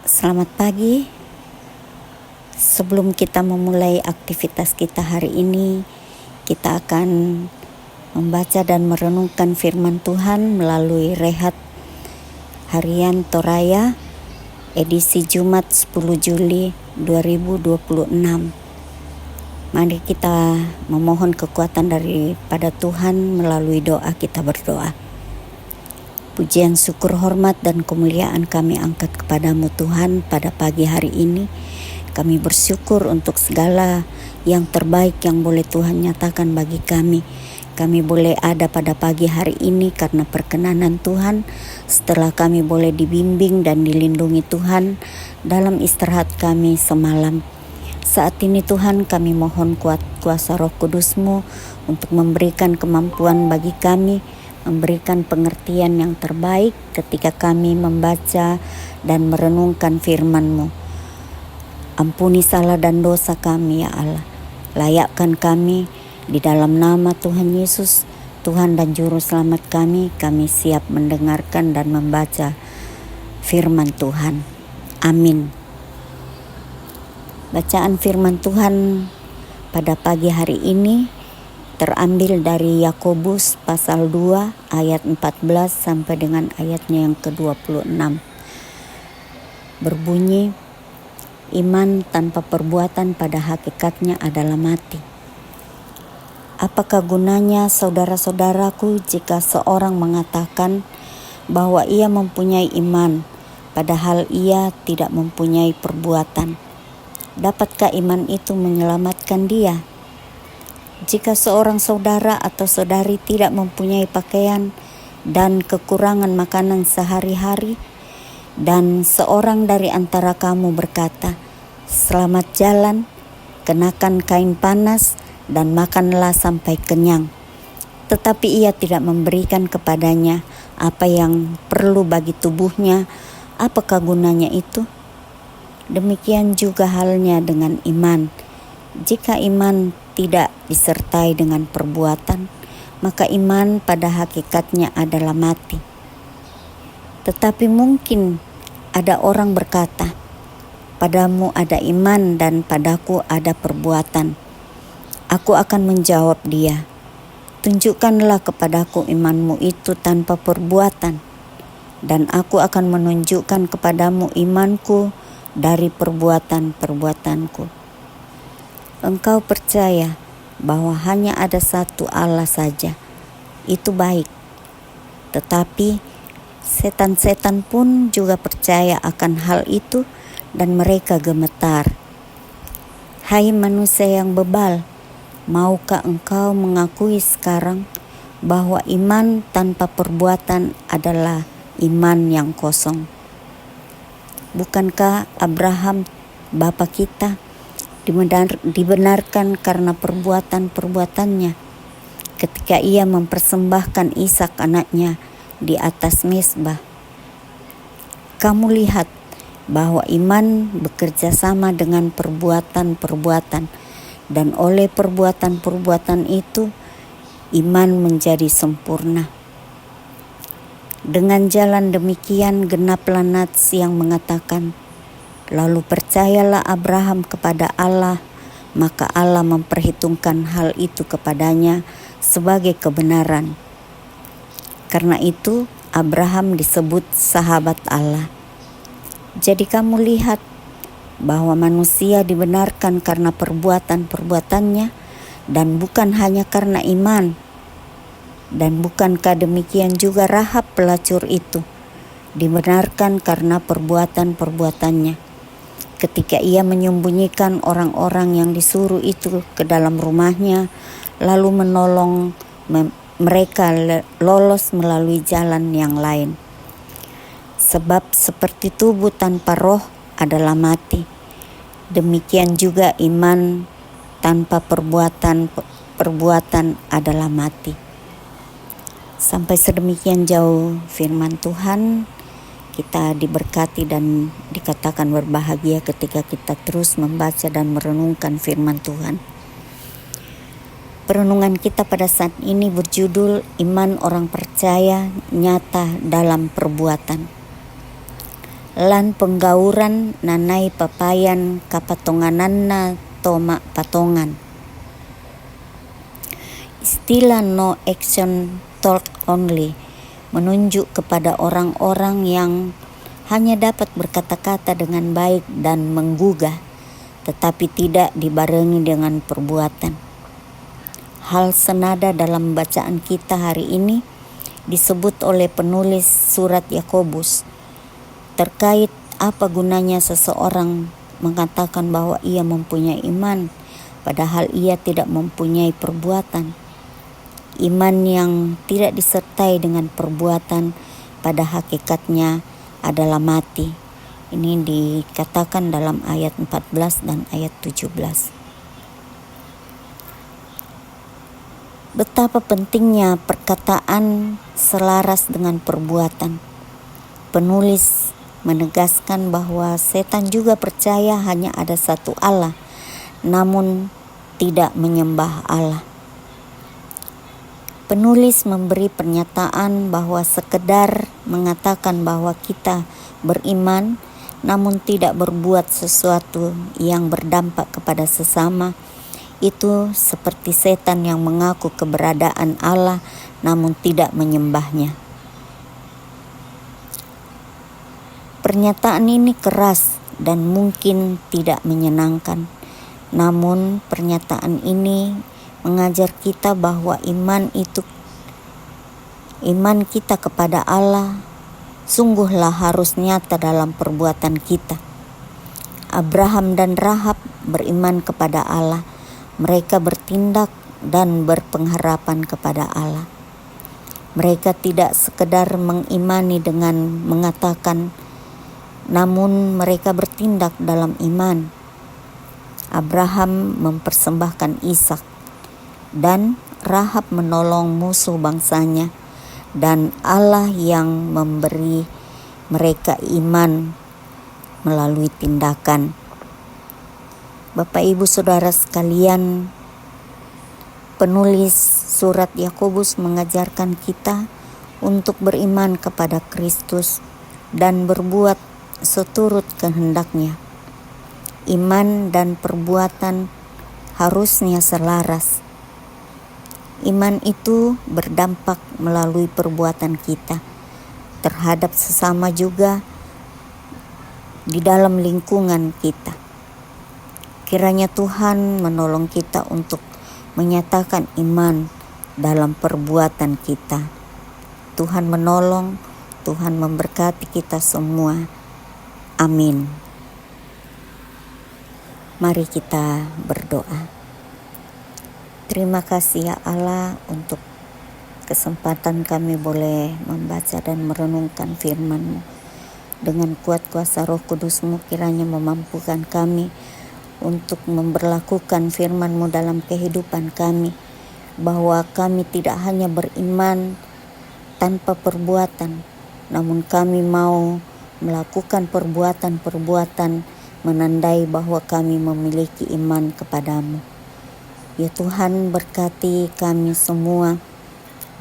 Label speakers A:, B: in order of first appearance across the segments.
A: Selamat pagi. Sebelum kita memulai aktivitas kita hari ini, kita akan membaca dan merenungkan firman Tuhan melalui rehat harian Toraya edisi Jumat 10 Juli 2026. Mari kita memohon kekuatan daripada Tuhan melalui doa. Kita berdoa. Pujian, syukur, hormat, dan kemuliaan kami angkat kepadamu Tuhan pada pagi hari ini. Kami bersyukur untuk segala yang terbaik yang boleh Tuhan nyatakan bagi kami. Kami boleh ada pada pagi hari ini karena perkenanan Tuhan, setelah kami boleh dibimbing dan dilindungi Tuhan dalam istirahat kami semalam. Saat ini Tuhan, kami mohon kuasa Roh Kudus-Mu untuk memberikan kemampuan bagi kami, memberikan pengertian yang terbaik ketika kami membaca dan merenungkan firman-Mu. Ampuni salah dan dosa kami ya Allah. Layakkan kami di dalam nama Tuhan Yesus, Tuhan dan Juru Selamat kami siap mendengarkan dan membaca firman Tuhan. Amin. Bacaan firman Tuhan pada pagi hari ini terambil dari Yakobus pasal 2 ayat 14 sampai dengan ayatnya yang ke-26. Berbunyi, iman tanpa perbuatan pada hakikatnya adalah mati. Apakah gunanya saudara-saudaraku jika seorang mengatakan bahwa ia mempunyai iman, padahal ia tidak mempunyai perbuatan? Dapatkah iman itu menyelamatkan dia? Jika seorang saudara atau saudari tidak mempunyai pakaian dan kekurangan makanan sehari-hari, dan seorang dari antara kamu berkata, "Selamat jalan, kenakan kain panas dan makanlah sampai kenyang," tetapi ia tidak memberikan kepadanya apa yang perlu bagi tubuhnya, apakah gunanya itu? Demikian juga halnya dengan iman. Jika iman tidak disertai dengan perbuatan, maka iman pada hakikatnya adalah mati. Tetapi mungkin ada orang berkata, "Padamu ada iman dan padaku ada perbuatan." Aku akan menjawab dia, "Tunjukkanlah kepadaku imanmu itu tanpa perbuatan, dan aku akan menunjukkan kepadamu imanku dari perbuatan-perbuatanku." Engkau percaya bahwa hanya ada satu Allah saja, itu baik. Tetapi setan-setan pun juga percaya akan hal itu dan mereka gemetar. Hai manusia yang bebal, maukah engkau mengakui sekarang bahwa iman tanpa perbuatan adalah iman yang kosong? Bukankah Abraham, bapa kita, dibenarkan karena perbuatan-perbuatannya ketika ia mempersembahkan Ishak anaknya di atas mezbah? Kamu lihat bahwa iman bekerja sama dengan perbuatan-perbuatan, dan oleh perbuatan-perbuatan itu iman menjadi sempurna. Dengan jalan demikian genaplah nats yang mengatakan, "Lalu percayalah Abraham kepada Allah, maka Allah memperhitungkan hal itu kepadanya sebagai kebenaran." Karena itu Abraham disebut sahabat Allah. Jadi kamu lihat bahwa manusia dibenarkan karena perbuatan-perbuatannya dan bukan hanya karena iman. Dan bukankah demikian juga Rahab pelacur itu dibenarkan karena perbuatan-perbuatannya ketika ia menyembunyikan orang-orang yang disuruh itu ke dalam rumahnya, lalu menolong mereka lolos melalui jalan yang lain. Sebab seperti tubuh tanpa roh adalah mati, demikian juga iman tanpa perbuatan adalah mati. Sampai sedemikian jauh firman Tuhan. Kita diberkati dan dikatakan berbahagia ketika kita terus membaca dan merenungkan firman Tuhan. Perenungan kita pada saat ini berjudul Iman Orang Percaya Nyata dalam Perbuatan. lan penggauran nanai papayan kapatongananna toma patongan. Istilah no action talk only menunjuk kepada orang-orang yang hanya dapat berkata-kata dengan baik dan menggugah, tetapi tidak dibarengi dengan perbuatan. Hal senada dalam bacaan kita hari ini disebut oleh penulis surat Yakobus terkait apa gunanya seseorang mengatakan bahwa ia mempunyai iman, padahal ia tidak mempunyai perbuatan. Iman yang tidak disertai dengan perbuatan pada hakikatnya adalah mati. Ini dikatakan dalam ayat 14 dan ayat 17. Betapa pentingnya perkataan selaras dengan perbuatan. Penulis menegaskan bahwa setan juga percaya hanya ada satu Allah, namun tidak menyembah Allah. Penulis memberi pernyataan bahwa sekedar mengatakan bahwa kita beriman namun tidak berbuat sesuatu yang berdampak kepada sesama, itu seperti setan yang mengaku keberadaan Allah namun tidak menyembahnya. Pernyataan ini keras dan mungkin tidak menyenangkan, namun pernyataan ini mengajar kita bahwa iman kita kepada Allah sungguhlah harus nyata dalam perbuatan kita. Abraham dan Rahab beriman kepada Allah. Mereka bertindak dan berpengharapan kepada Allah. Mereka tidak sekedar mengimani dengan mengatakan, namun mereka bertindak dalam iman. Abraham mempersembahkan Ishak, dan Rahab menolong musuh bangsanya, dan Allah yang memberi mereka iman melalui tindakan. Bapak Ibu Saudara sekalian, penulis surat Yakobus mengajarkan kita untuk beriman kepada Kristus dan berbuat seturut kehendaknya. Iman dan perbuatan harusnya selaras. Iman itu berdampak melalui perbuatan kita terhadap sesama juga di dalam lingkungan kita. Kiranya Tuhan menolong kita untuk menyatakan iman dalam perbuatan kita. Tuhan menolong, Tuhan memberkati kita semua. Amin. Mari kita berdoa. Terima kasih ya Allah untuk kesempatan kami boleh membaca dan merenungkan firman-Mu. Dengan kuat kuasa Roh Kudus-Mu kiranya memampukan kami untuk memberlakukan firman-Mu dalam kehidupan kami, bahwa kami tidak hanya beriman tanpa perbuatan, namun kami mau melakukan perbuatan-perbuatan menandai bahwa kami memiliki iman kepadamu. Ya Tuhan, berkati kami semua,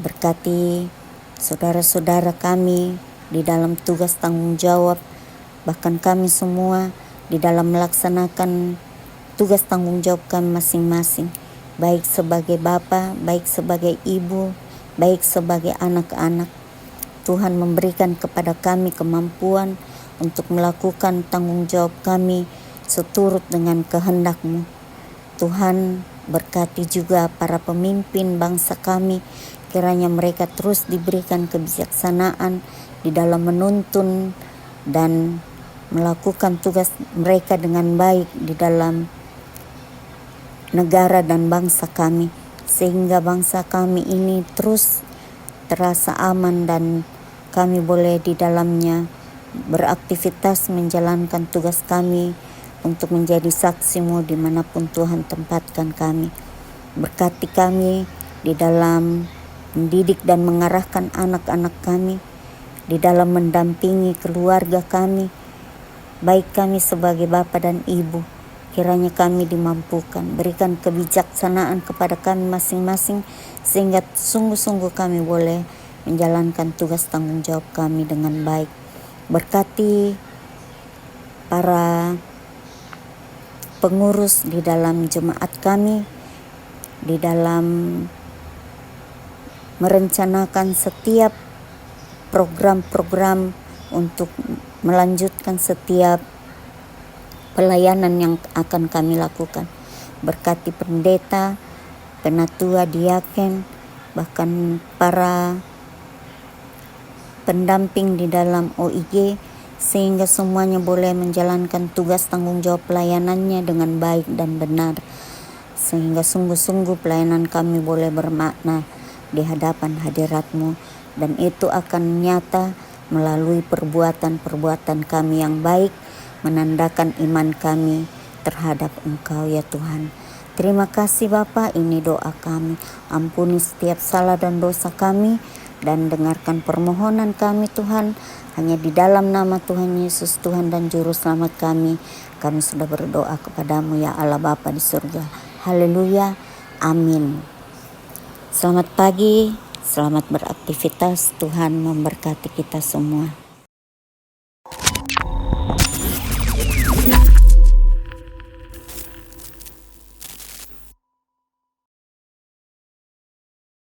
A: berkati saudara-saudara kami di dalam tugas tanggung jawab, bahkan kami semua di dalam melaksanakan tugas tanggung jawab kami masing-masing, baik sebagai bapa, baik sebagai ibu, baik sebagai anak-anak. Tuhan memberikan kepada kami kemampuan untuk melakukan tanggung jawab kami seturut dengan kehendak-Mu. Tuhan, berkati juga para pemimpin bangsa kami, kiranya mereka terus diberikan kebijaksanaan di dalam menuntun dan melakukan tugas mereka dengan baik di dalam negara dan bangsa kami, sehingga bangsa kami ini terus terasa aman dan kami boleh di dalamnya beraktivitas menjalankan tugas kami untuk menjadi saksi-Mu dimanapun Tuhan tempatkan kami. Berkati kami di dalam mendidik dan mengarahkan anak-anak kami, di dalam mendampingi keluarga kami, baik kami sebagai bapa dan ibu. Kiranya kami dimampukan, berikan kebijaksanaan kepada kami masing-masing, sehingga sungguh-sungguh kami boleh menjalankan tugas tanggung jawab kami dengan baik. Berkati para pengurus di dalam jemaat kami, di dalam merencanakan setiap program-program untuk melanjutkan setiap pelayanan yang akan kami lakukan. Berkati pendeta, penatua, diaken, bahkan para pendamping di dalam OIG, sehingga semuanya boleh menjalankan tugas tanggung jawab pelayanannya dengan baik dan benar, sehingga sungguh-sungguh pelayanan kami boleh bermakna di hadapan hadirat-Mu, dan itu akan nyata melalui perbuatan-perbuatan kami yang baik, menandakan iman kami terhadap Engkau ya Tuhan. Terima kasih Bapa, ini doa kami. Ampuni setiap salah dan dosa kami, dan dengarkan permohonan kami Tuhan. Hanya di dalam nama Tuhan Yesus, Tuhan dan Juru Selamat kami sudah berdoa kepadamu ya Allah Bapa di surga. Haleluya, amin. Selamat pagi, selamat beraktivitas. Tuhan memberkati kita semua.